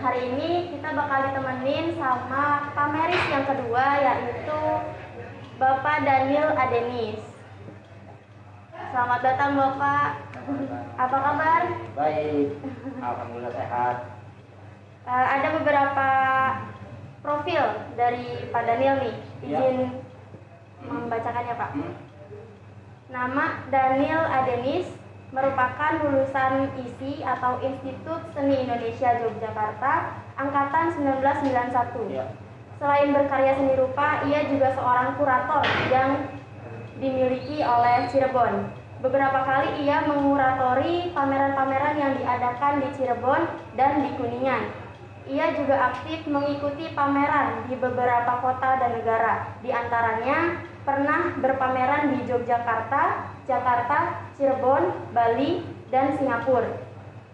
hari ini kita bakal ditemenin sama pameris yang kedua, yaitu Bapak Daniel Adenis. Selamat datang Bapak. Apa kabar? Baik, alhamdulillah sehat. Ada beberapa profil dari Pak Daniel nih. Izin membacakannya Pak. Nama Daniel Adenis merupakan lulusan ISI atau Institut Seni Indonesia Yogyakarta angkatan 1991. Selain berkarya seni rupa, ia juga seorang kurator yang dimiliki oleh Cirebon. Beberapa kali ia menguratori pameran-pameran yang diadakan di Cirebon dan di Kuningan. Ia juga aktif mengikuti pameran di beberapa kota dan negara. Di antaranya pernah berpameran di Yogyakarta, Jakarta, Cirebon, Bali, dan Singapura.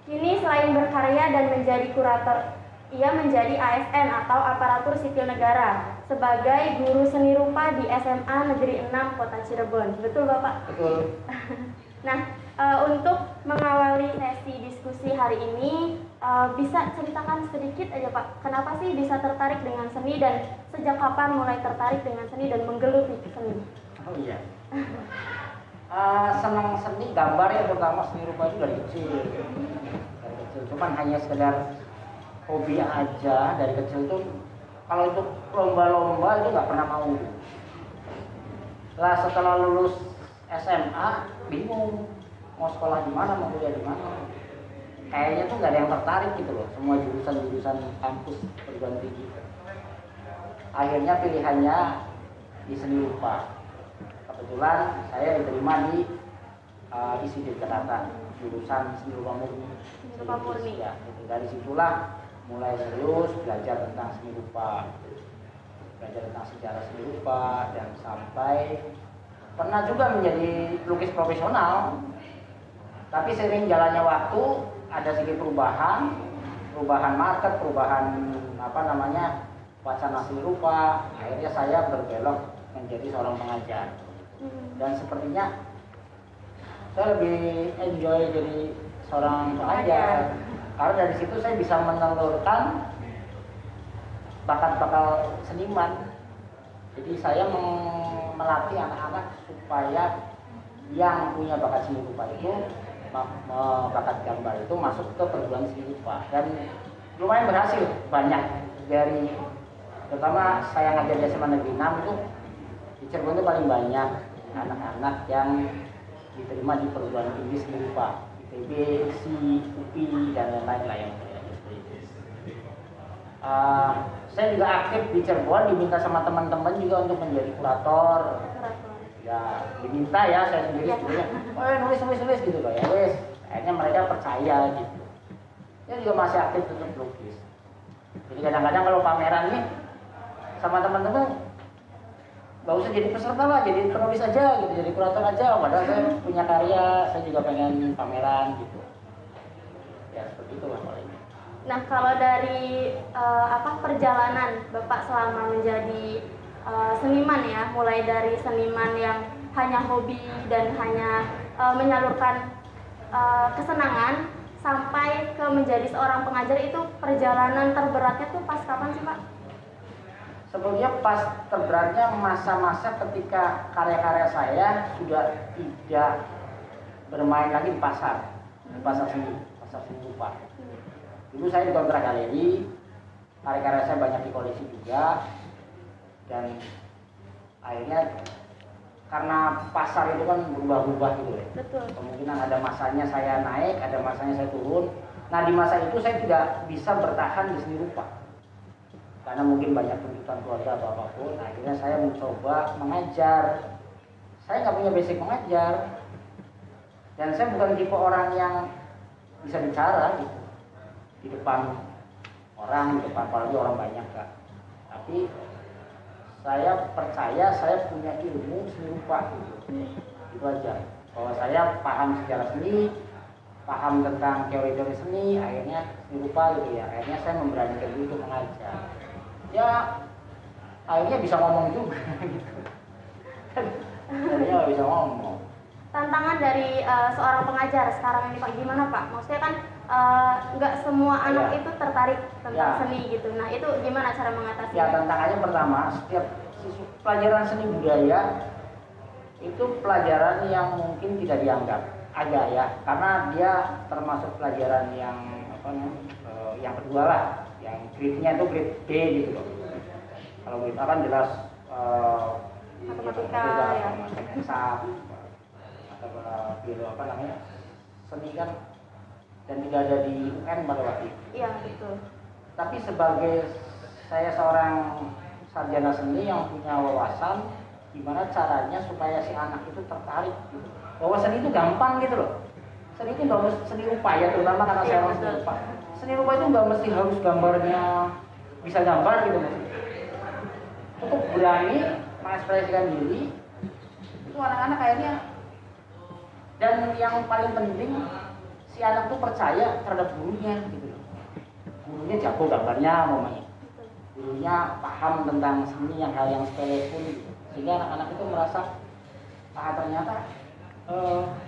Kini selain berkarya dan menjadi kurator, ia menjadi ASN atau Aparatur Sipil Negara sebagai guru seni rupa di SMA Negeri 6 Kota Cirebon. Betul Bapak? Betul. Nah, untuk mengawali sesi diskusi hari ini, bisa ceritakan sedikit aja Pak, kenapa sih bisa tertarik dengan seni dan sejak kapan mulai tertarik dengan seni dan menggeluti seni? Oh iya. Senang seni, gambar ya, terutama seni rupa itu dari kecil. Cuman hanya sekedar hobi aja dari kecil itu. Kalau itu lomba-lomba itu nggak pernah mau. Lah setelah lulus SMA bingung mau sekolah di mana, mau kuliah di mana. Kayaknya tuh nggak ada yang tertarik gitu loh, semua jurusan kampus perguruan tinggi. Akhirnya pilihannya di seni rupa. Kebetulan saya diterima di ISI Jakarta, jurusan seni rupa murni. Seni rupa murni. Ya, gitu. Dari situlah mulai serius belajar tentang seni rupa, belajar tentang sejarah seni rupa, dan sampai pernah juga menjadi pelukis profesional. Tapi sering jalannya waktu ada sedikit perubahan market, perubahan wacana seni rupa. Akhirnya saya berbelok menjadi seorang pengajar. Dan sepertinya saya lebih enjoy jadi seorang pengajar. Karena dari situ saya bisa menelurkan bakat-bakat seniman. Jadi saya melatih anak-anak supaya yang punya bakat seni rupa itu, bakat gambar itu masuk ke perguruan seni rupa. Dan lumayan berhasil, banyak dari, terutama saya ngajar di SMA Negeri 6 itu di Cirebon itu paling banyak anak-anak yang diterima di perguruan tinggi seni rupa. ITB, SI, UPI, dan lain-lain lah yang seperti itu. Saya juga aktif di Cirebon, diminta sama teman-teman juga untuk menjadi kurator. Ya, diminta ya, saya sendiri nulis gitu loh ya, wes. Akhirnya mereka percaya gitu. Saya juga masih aktif untuk melukis. Jadi kadang-kadang kalau pameran nih sama teman-teman, gak usah jadi peserta lah, jadi penulis aja gitu, jadi kurator aja. Padahal saya punya karya, saya juga pengen pameran gitu. Ya seperti itulah paling. Nah kalau dari perjalanan Bapak selama menjadi seniman ya, mulai dari seniman yang hanya hobi dan hanya menyalurkan kesenangan sampai ke menjadi seorang pengajar, itu perjalanan terberatnya tuh pas kapan sih Pak? Sebetulnya pas terberatnya masa-masa ketika karya-karya saya sudah tidak bermain lagi di pasar seni rupa. Dulu saya di kontrak galeri, karya-karya saya banyak dikoleksi juga, dan akhirnya karena pasar itu kan berubah-ubah gitu ya. Betul. Kemungkinan ada masanya saya naik, ada masanya saya turun. Nah di masa itu saya tidak bisa bertahan di seni rupa, karena mungkin banyak tuntutan keluarga atau apapun. Akhirnya saya mencoba mengajar. Saya nggak punya basic mengajar, dan saya bukan tipe orang yang bisa bicara gitu di depan orang, di depan apalagi orang banyak kan. Tapi saya percaya saya punya ilmu seni rupa gitu. Itu aja. Bahwa saya paham sejarah seni, paham tentang teori-teori seni, akhirnya seni rupa gitu ya. Akhirnya saya memberanikan diri untuk mengajar. Ya akhirnya bisa ngomong juga gitu. Akhirnya bisa ngomong. Tantangan dari seorang pengajar sekarang ini Pak, gimana Pak? Maksudnya kan nggak semua anak Ya. itu tertarik tentang Ya. seni gitu. Nah itu gimana cara mengatasinya? Ya, tantangannya pertama, setiap pelajaran seni budaya itu pelajaran yang mungkin tidak dianggap ada ya, karena dia termasuk pelajaran yang apa namanya, yang kedua lah, yang grade-nya itu grade B gitu loh. Kalau grade A kan jelas Matematika ya. eksak atau biologi apa namanya seni kan, dan tidak ada di UN pada waktu itu. Iya betul. Tapi sebagai saya seorang sarjana seni yang punya wawasan gimana caranya supaya si anak itu tertarik gitu. Bahwa seni itu gampang gitu loh. Seni itu nggak mesti seni rupa ya, terutama karena Iya, saya orang betul. seni rupa. Seni rupa itu nggak mesti harus gambarnya bisa gambar gitu loh. Cukup berani mengekspresikan diri itu anak-anak kayaknya. Dan yang paling penting si anak tuh percaya terhadap gurunya gitu loh. Gurunya jago gambarnya mamanya. Gurunya paham tentang seni yang hal yang sepele pun gitu. Sehingga anak-anak itu merasa ternyata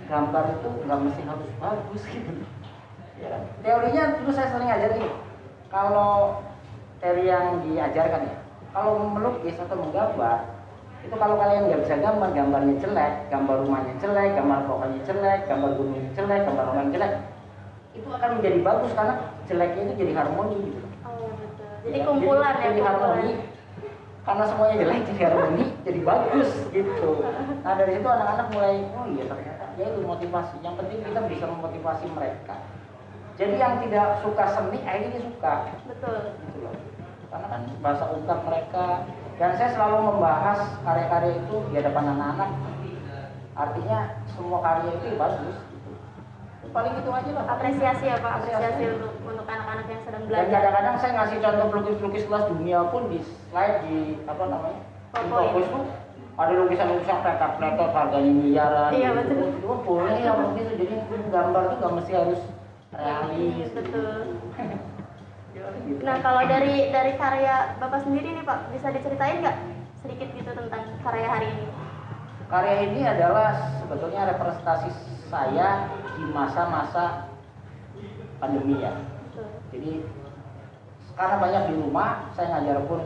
gambar itu nggak mesti harus bagus gitu. Ya kan? Teorinya dulu saya sering ajar nih. Kalau teori yang diajarkan ya, kalau melukis atau menggambar itu kalau kalian nggak bisa gambar, gambarnya jelek, gambar rumahnya jelek, gambar pohonnya jelek, gambar gunungnya jelek, gambar orang jelek, itu akan menjadi bagus karena jeleknya itu jadi harmoni gitu. Oh betul. Jadi Ya, kumpulan ya, jadi harmoni. Karena semuanya jelek jadi harmoni, jadi bagus gitu. Nah dari situ anak-anak mulai, oh iya ternyata ya itu motivasi. Yang penting kita bisa memotivasi mereka. Jadi yang tidak suka seni akhirnya dia suka. Betul. Gitu loh. Karena kan bahasa ungkap mereka. Dan saya selalu membahas karya-karya itu di hadapan anak-anak. Artinya semua karya itu bagus. Gitu. Paling itu aja lah. Apresiasi ya Pak, apresiasi untuk anak-anak yang sedang Dan belajar. kadang-kadang saya ngasih contoh pelukis-pelukis kelas dunia pun di slide di apa namanya di fokus tuh ada lukisan-lukisan pletot-pletot harganya miliaran. Iya, gitu. betul. Itu boleh ya lukis, jadi gambar tuh nggak mesti harus realis. Betul. Gitu. Nah kalau dari karya Bapak sendiri nih Pak, bisa diceritain nggak sedikit gitu tentang karya hari ini? Karya ini adalah sebetulnya representasi saya di masa-masa pandemi ya. Betul. Jadi karena banyak di rumah, saya ngajar pun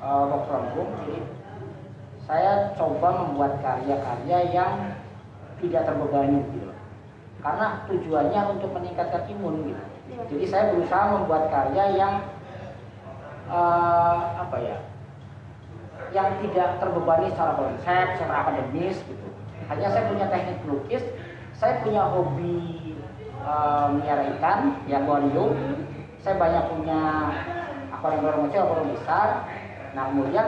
work from home, jadi saya coba membuat karya-karya yang tidak terbebani gitu. Karena tujuannya untuk meningkatkan imun gitu. Iya. Jadi saya berusaha membuat karya yang apa ya, yang tidak terbebani secara konsep, secara akademis gitu. Hanya saya punya teknik melukis, saya punya hobi melihara ikan, ya akuarium. Saya banyak punya akuarium kecil, akuarium besar. Nah kemudian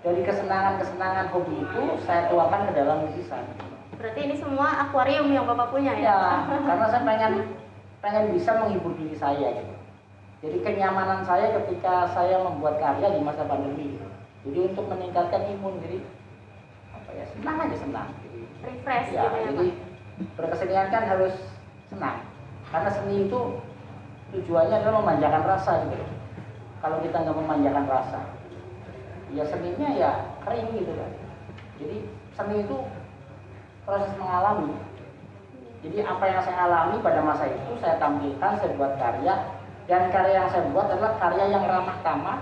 dari kesenangan hobi itu saya tuangkan ke dalam lukisan. Berarti ini semua akuarium yang Bapak punya ya? Ya, karena saya pengen bisa menghibur diri saya gitu. Jadi kenyamanan saya ketika saya membuat karya di masa pandemi gitu. Jadi untuk meningkatkan imun, jadi apa ya, senang aja senang. Refresh Ya, gitu ya jadi Pak? berkesenian kan harus senang. Karena seni itu tujuannya adalah memanjakan rasa gitu. Kalau kita nggak memanjakan rasa, ya seninya ya kering gitu kan. Jadi seni itu proses mengalami. Jadi apa yang saya alami pada masa itu saya tampilkan, saya buat karya, dan karya yang saya buat adalah karya yang ramah tamah,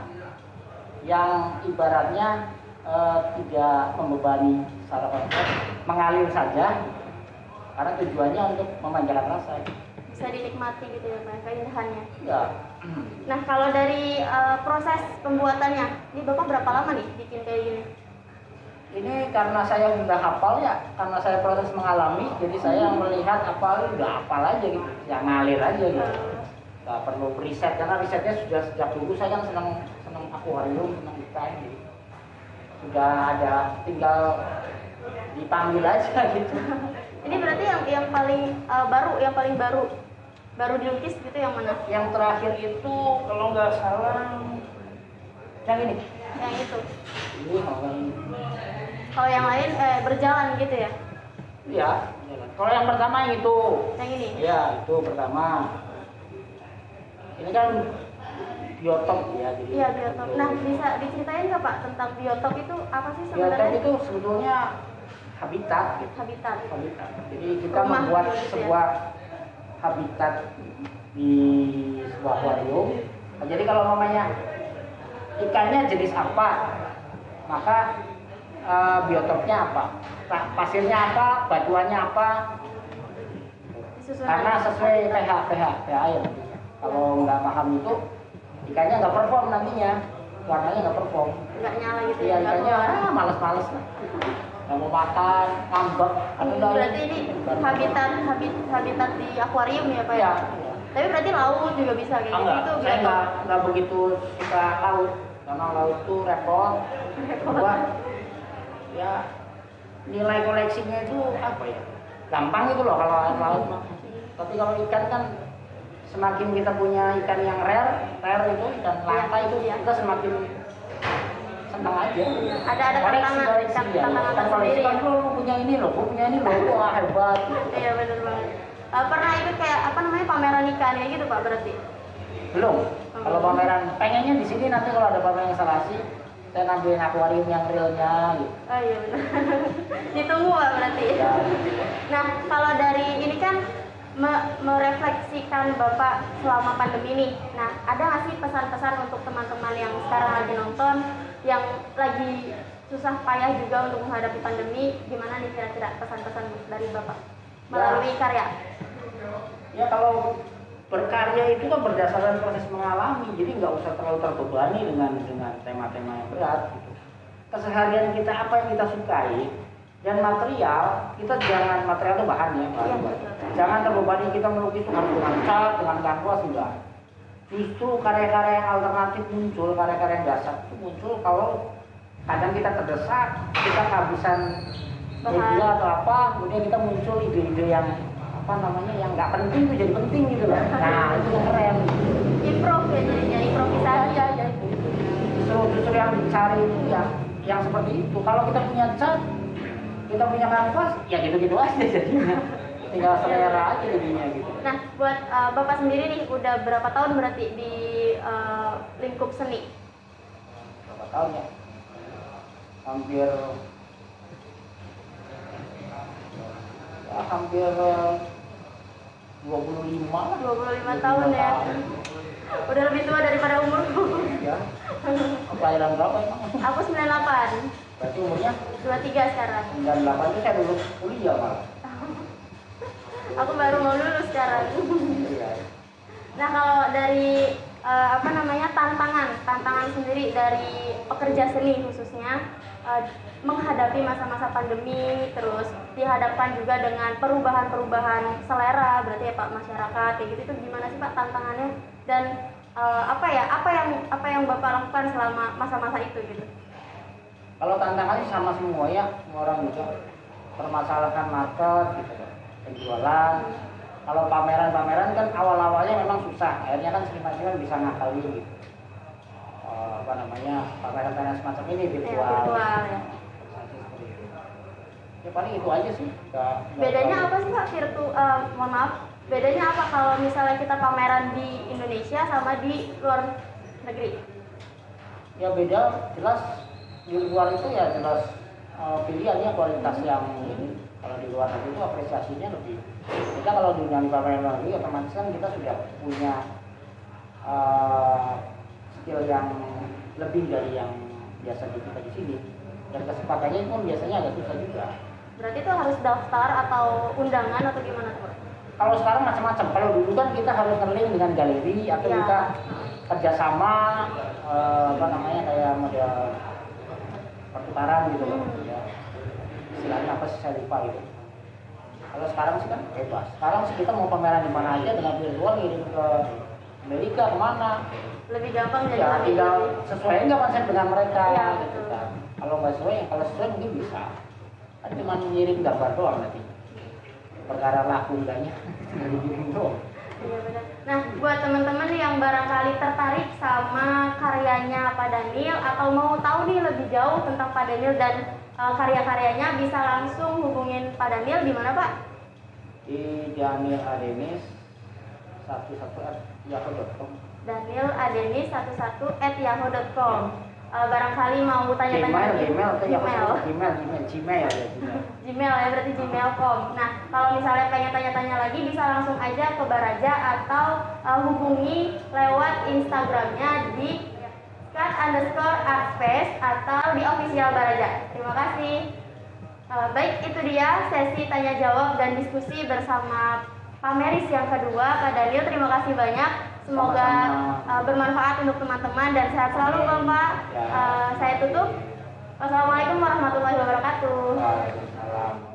yang ibaratnya tidak membebani secara konsep, mengalir saja, karena tujuannya untuk memanjakan rasa. Bisa dinikmati gitu ya Pak, keindahannya. Ya. Nah kalau dari proses pembuatannya, ini Bapak berapa lama nih bikin kayak gini? Ini karena saya udah hafal ya, karena saya proses mengalami, jadi saya melihat apa udah hafal aja gitu, ya ngalir aja gitu. Gak perlu riset, karena risetnya sudah sejak dulu saya kan senang akuarium, senang ikan gitu. Sudah ada, tinggal dipanggil aja gitu. Ini berarti yang paling baru dilukis gitu yang mana? Yang terakhir itu kalau nggak salah yang ini. Yang itu. Ini kalau ini. Kalau yang lain berjalan gitu ya? Iya. Kalau yang pertama yang itu. Yang ini? Iya, itu pertama. Ini kan biotop ya. Jadi Iya biotop. Nah bisa diceritain nggak Pak tentang biotop itu apa sih biotop sebenarnya? itu sebetulnya habitat gitu. Habitat. Habitat. Jadi kita Rumah membuat gitu ya? sebuah habitat di sebuah akuarium. Nah, jadi kalau namanya ikannya jenis apa, maka biotopnya apa, pasirnya apa, batuannya apa, Disusun karena lagi. sesuai pH air nantinya. Kalau nggak paham itu ikannya nggak perform nantinya, warnanya nggak perform. Nggak nyala gitu Iya, nggak ikannya keluar. males-males lah, nggak mau makan, ngambek. Berarti ini habitat di akuarium ya Pak ya? Iya. Tapi berarti laut juga bisa kayak gitu. Enggak, Itu saya biotop. nggak begitu suka laut, karena laut tuh repot. Kedua, ya nilai koleksinya itu apa ya? Gampang itu loh kalau air laut mah. Tapi kalau ikan kan semakin kita punya ikan yang rare itu ikan langka itu Iya. kita semakin senang aja. Ada Koleksi, tantangan Bukan koleksi, tersendiri. kan lu punya ini loh, gua punya ini loh, wah hebat. Iya benar banget. Pernah ikut kayak apa namanya pameran ikan ya gitu Pak berarti? Belum. Kalau pameran pengennya di sini nanti kalau ada pameran instalasi saya ngambilin akuarium yang realnya gitu. Oh iya benar. Ditunggu Pak berarti. Ya. Nah kalau dari ini kan merefleksikan Bapak selama pandemi ini. Nah ada nggak sih pesan-pesan untuk teman-teman yang sekarang lagi nonton, yang lagi susah payah juga untuk menghadapi pandemi? Gimana nih kira-kira pesan-pesan dari Bapak melalui karya? Ya kalau berkarya itu kan berdasarkan proses mengalami, jadi nggak usah terlalu terbebani dengan tema-tema yang berat. Gitu. Keseharian kita apa yang kita sukai dan material kita jangan, material itu bahan ya, bahan. Jangan terbebani kita melukis itu harus dengan cat, dengan kanvas, enggak. Justru karya-karya yang alternatif muncul, karya-karya yang dasar itu muncul kalau kadang kita terdesak, kita kehabisan media atau apa, kemudian kita muncul ide-ide yang apa namanya yang nggak penting itu jadi penting gitu loh. Nah itu yang keren. Improv ya jadinya, improvisasi aja. Justru yang dicari itu yang seperti itu. Kalau kita punya cat, kita punya kanvas, ya gitu-gitu aja jadinya. Tinggal selera aja jadinya gitu. Nah buat Bapak sendiri nih udah berapa tahun berarti di lingkup seni? Berapa tahun ya? Hampir 25 lah. 25 tahun ya. Udah lebih tua daripada umurku. Ya. Kelahiran berapa emang? Aku 98. Berarti umurnya 23 sekarang. 98 itu saya lulus kuliah malah. Aku baru mau lulus sekarang. Iya. Nah kalau dari apa namanya tantangan sendiri dari pekerja seni khususnya menghadapi masa-masa pandemi, terus dihadapkan juga dengan perubahan-perubahan selera, berarti ya Pak, masyarakat kayak gitu, itu gimana sih Pak tantangannya, dan apa yang Bapak lakukan selama masa-masa itu gitu? Kalau tantangannya sama semua ya, semua orang juga permasalahan market gitu, penjualan. Kalau pameran kan awal-awalnya memang susah, akhirnya kan seniman-seniman bisa ngakalin gitu. Apa namanya, pameran-pameran semacam ini virtual Ya. Ya paling itu aja sih. Bedanya apa sih Pak mohon maaf, bedanya apa kalau misalnya kita pameran di Indonesia sama di luar negeri? Ya beda, jelas di luar itu ya jelas pilihannya kualitas yang ini. Kalau di luar negeri itu apresiasinya lebih. Kita kalau di pameran luar negeri otomatis kan kita sudah punya skill yang lebih dari yang biasa kita di sini. Dan kesempatannya pun biasanya agak susah juga. Berarti itu harus daftar atau undangan atau gimana tuh? Kalau sekarang macam-macam. Kalau dulu kan kita harus nge-link dengan galeri atau Ya. kita kerjasama apa namanya kayak model pertukaran gitu loh. Ya. Istilahnya apa sih saya lupa gitu. Kalau sekarang sih kan bebas. Sekarang sih kita mau pameran di mana aja dengan virtual ngirim ke Amerika kemana. Lebih gampang jadi Ya lebih tinggal sesuai nggak konsep dengan mereka Ya, gitu betul. kan. Kalau nggak sesuai, kalau sesuai mungkin bisa. Kan cuma ngirim gambar doang nanti. Perkara laku enggaknya dari ngirim doang. Iya benar. Nah, buat teman-teman nih yang barangkali tertarik sama karyanya Pak Daniel atau mau tahu nih lebih jauh tentang Pak Daniel dan karya-karyanya, bisa langsung hubungin Pak Daniel di mana Pak? Di Daniel Adenis 11@yahoo.com. Daniel Adenis 11@yahoo.com. barangkali mau tanya-tanya lagi. Gmail ya. Gmail ya, berarti gmail.com. Nah, kalau misalnya pengen tanya-tanya lagi bisa langsung aja ke Baraja atau hubungi lewat Instagramnya di @artspace atau di official Baraja. Terima kasih. Baik, itu dia sesi tanya jawab dan diskusi bersama Pak Meris yang kedua. Pak Daniel, terima kasih banyak. Semoga bermanfaat untuk teman-teman dan sehat selalu Bapak. Saya tutup. Wassalamualaikum warahmatullahi wabarakatuh. Waalaikumsalam.